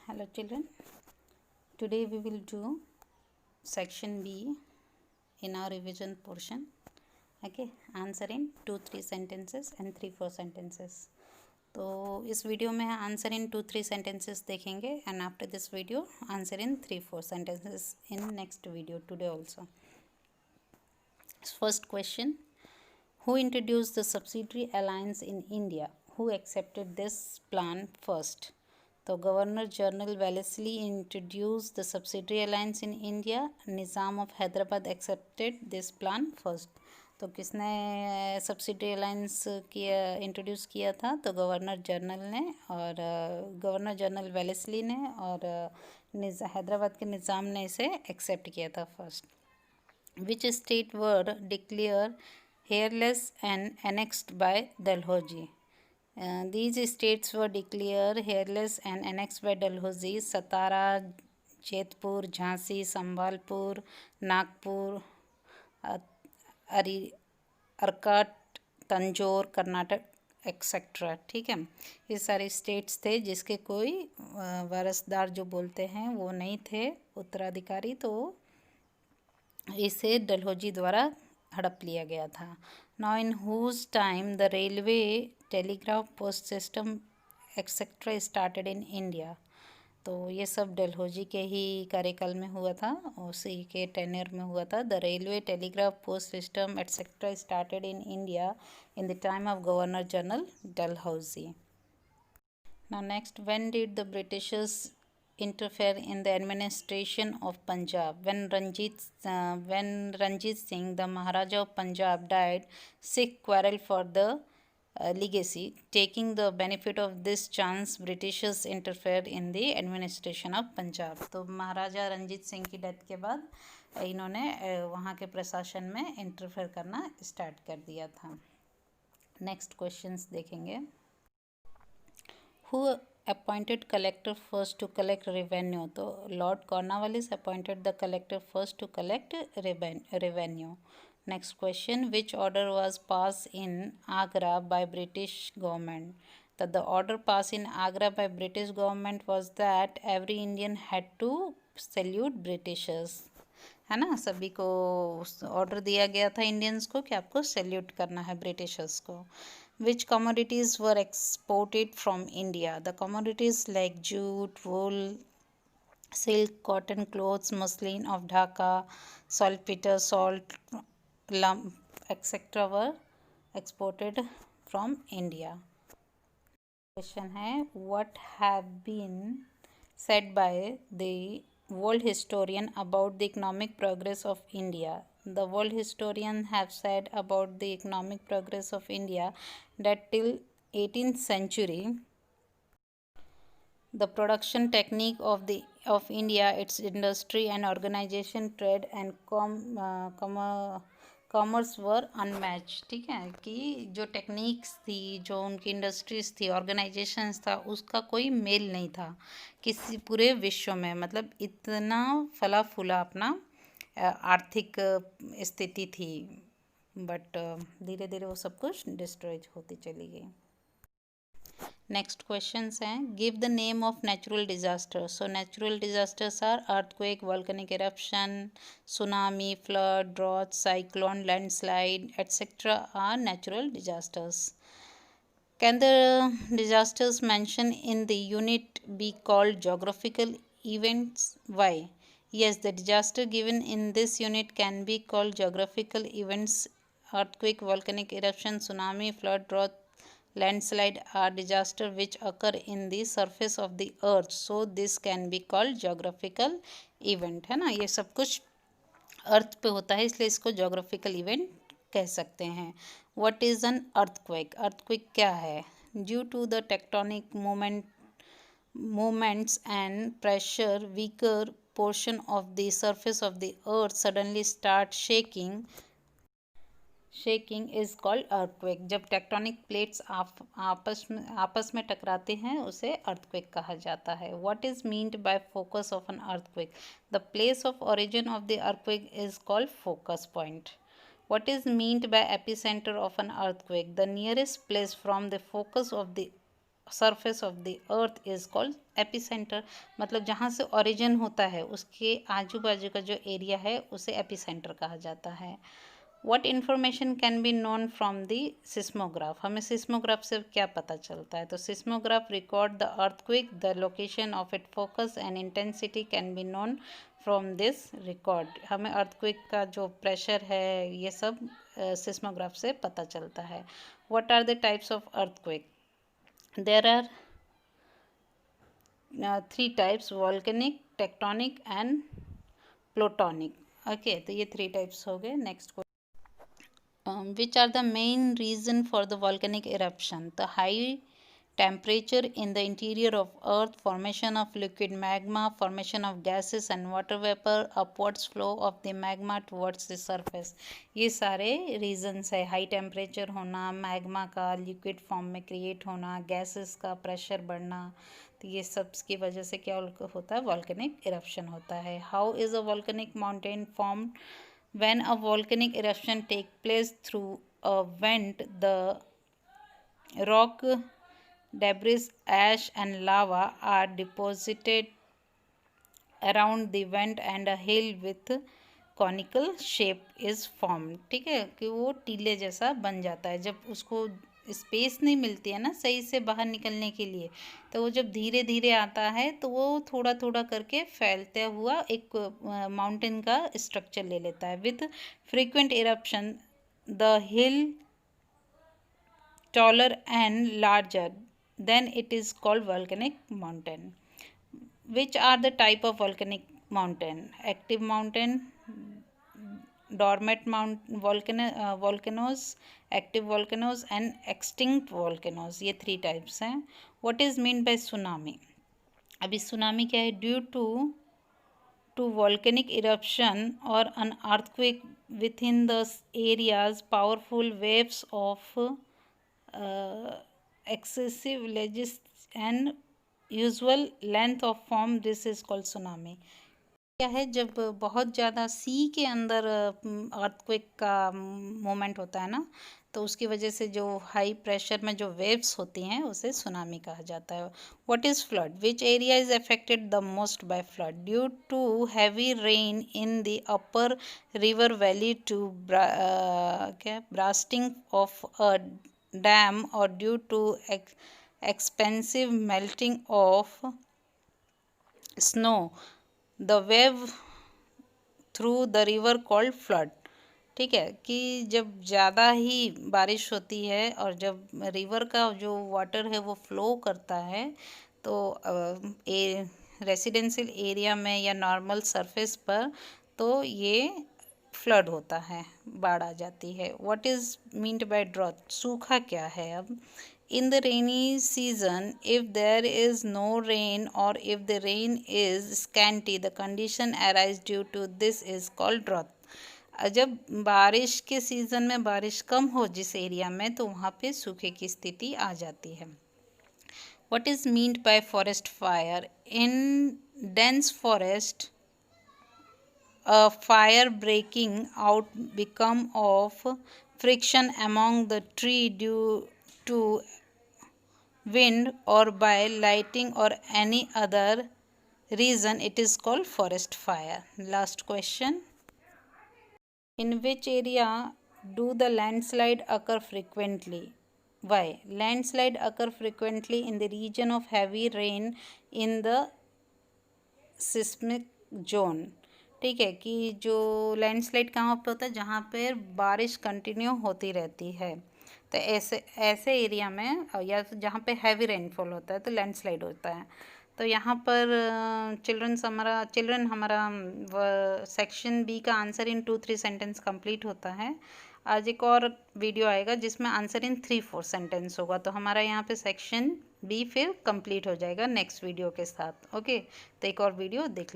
Hello children, today we will do section B in our revision portion. Okay, answer in 2-3 sentences and 3-4 sentences. तो इस video में answer in 2-3 sentences देखेंगे and after this video answer in 3-4 sentences in next video today also. First question, who introduced the subsidiary alliance in India? Who accepted this plan first? तो governor general Wellesley introduce the subsidiary alliance in India. Nizam of Hyderabad accepted this plan first. तो किसने subsidiary alliance किया introduce किया था? तो governor general ने, और governor general Wellesley ने, और हैदराबाद के निज़ाम ने इसे एक्सेप्ट किया था first. Which state were declared heirless and annexed by Dalhousie? These states were declared hairless and annexed by Dalhousie: Satara, Jodhpur, Jhansi, Sambalpur, Nagpur, Arcot, Tanjore, Karnataka etcetera. ठीक है, ये सारे स्टेट्स थे जिसके कोई वारसदार जो बोलते हैं वो नहीं थे, उत्तराधिकारी. तो इसे डलहौजी द्वारा हड़प लिया गया था. Now in whose time the railway, telegraph, post system etcetera started in India? तो ये सब डलहौजी के ही कार्यकाल में हुआ था, उसी के टेन्योर में हुआ था. The railway, telegraph, post system etcetera started in India in the time of governor general Dalhousie. Now next, when did the Britishers interfere in the administration of Punjab? When Ranjit Singh, the Maharaja of Punjab, died, Sikh quarrel for the legacy. Taking the benefit of this chance, Britishers interfered in the administration of Punjab. तो महाराजा रंजीत सिंह की death के बाद इन्होंने वहाँ के प्रशासन में interfere करना स्टार्ट कर दिया था. नेक्स्ट क्वेश्चंस देखेंगे. Who appointed collector first to collect revenue? तो Lord Cornwallis appointed the collector first to collect revenue. Next question, which order was passed in Agra by British government? That the order passed in Agra by British government was that every Indian had to salute Britishers. है ना, सभी को order दिया गया था Indians को कि आपको सैल्यूट करना है ब्रिटिशर्स को. Which commodities were exported from India? The commodities like jute, wool, silk, cotton, clothes, muslin of Dhaka, saltpeter, salt, lump, etc. were exported from India. Question है, what have been said by the world historian about the economic progress of India? The world historian have said about the economic progress of India that till 18th century the production technique of India, its industry and organization, trade and commerce were unmatch. ठीक है, कि जो techniques थी, जो उनकी industries थी, organisations था, उसका कोई मेल नहीं था किसी पूरे विश्व में. मतलब इतना फला फूला अपना आर्थिक स्थिति थी, बट धीरे धीरे वो सब कुछ डिस्ट्रॉय होती चली गई. नेक्स्ट क्वेश्चंस हैं, give the name of natural disaster. So natural disasters are earthquake, volcanic eruption, tsunami, flood, drought, cyclone, landslide etcetera are natural disasters. Can the disasters mention in the unit be called geographical events? Why? Yes, the disaster given in this unit can be called geographical events. Earthquake, volcanic eruption, tsunami, flood, drought, landslide are disasters which occur in the surface of the earth. So this can be called geographical event. है ना, ये सब कुछ अर्थ पे होता है, इसलिए इसको geographical event कह सकते हैं. What is an earthquake? Earthquake क्या है? Due to the tectonic movements and pressure, weaker portion of the surface of the earth suddenly start shaking is called earthquake. जब टेक्टोनिक प्लेट्स आपस में टकराते हैं उसे earthquake कहा जाता है. What is meant by focus of an earthquake? The place of origin of the earthquake is called focus point. What is meant by epicenter of an earthquake? The nearest place from the focus of the surface of the earth is called epicenter. मतलब जहाँ से origin होता है उसके आजू बाजू का जो एरिया है उसे एपिसेंटर कहा जाता है. What information can be known from the seismograph? हमें seismograph से क्या पता चलता है? तो seismograph record the earthquake, the location of its focus and intensity can be known from this record. हमें earthquake का जो pressure है ये सब seismograph से पता चलता है. What are the types of earthquake? There are 3 types: volcanic, tectonic and plutonic. Okay, तो ये 3 types हो गए. Next question. Which are the main reason for the volcanic eruption? The high temperature in the interior of earth, formation of liquid magma, formation of gases and water vapor, upwards flow of the magma towards the surface. ये सारे reasons है. high temperature होना, magma का liquid form में create होना, gases का pressure बढ़ना, तो ये सब की वजह से क्या होता है? volcanic eruption होता है. How is a volcanic mountain formed? When a volcanic eruption takes place through a vent, the rock, debris, ash and lava are deposited around the vent and a hill with conical shape is formed. ठीक है कि वो टीले जैसा बन जाता है. जब उसको स्पेस नहीं मिलती है ना सही से बाहर निकलने के लिए, तो वो जब धीरे धीरे आता है तो वो थोड़ा थोड़ा करके फैलते हुआ एक माउंटेन का स्ट्रक्चर ले लेता है. With frequent eruption the hill taller and larger, then it is called volcanic mountain. Which are the type of volcanic mountain? Active mountain, dormant volcanoes, active volcanoes and extinct volcanoes. ये 3 types हैं. What is meant by tsunami? अभी tsunami क्या है? Due to volcanic eruption or an earthquake within the areas, powerful waves of excessive ledges and usual length of form, this is called tsunami. क्या है? जब बहुत ज़्यादा सी के अंदर अर्थक्वेक का मोमेंट होता है ना, तो उसकी वजह से जो हाई प्रेशर में जो वेव्स होती हैं उसे सुनामी कहा जाता है. What is flood? Which area is affected the most by flood? Due to heavy rain in the upper river valley to क्या ब्रास्टिंग ऑफ अ डैम और due to expensive melting of snow the wave through the river called flood. ठीक है कि जब ज़्यादा ही बारिश होती है और जब रिवर का जो वाटर है वो फ्लो करता है तो रेसिडेंशियल एरिया में या नॉर्मल सरफेस पर तो ये फ्लड होता है, बाढ़ आ जाती है. What is meant by drought? सूखा क्या है? अब in the rainy season, if there is no rain or if the rain is scanty, the condition arise due to this is called drought. जब बारिश के सीज़न में बारिश कम हो जिस एरिया में, तो वहाँ पे सूखे की स्थिति आ जाती है. What is meant by forest fire? In dense forest, a fire breaking out become of friction among the tree due to wind or by lighting or any other reason, it is called forest fire. Last question. In which area do the landslide occur frequently? Why? Landslide occur frequently in the region of heavy rain in the seismic zone. ठीक है कि जो landslide कहाँ पे होता है? जहाँ पर बारिश कंटिन्यू होती रहती है, तो ऐसे एरिया में या जहाँ पे हैवी रेनफॉल होता है तो लैंडस्लाइड होता है. तो यहाँ पर चिल्ड्रन हमारा सेक्शन बी का आंसर इन 2-3 सेंटेंस कंप्लीट होता है. आज एक और वीडियो आएगा जिसमें आंसर इन 3-4 सेंटेंस होगा. तो हमारा यहाँ पे सेक्शन बी फिर कंप्लीट हो जाएगा नेक्स्ट वीडियो के साथ. ओके, तो एक और वीडियो देख लीजिए.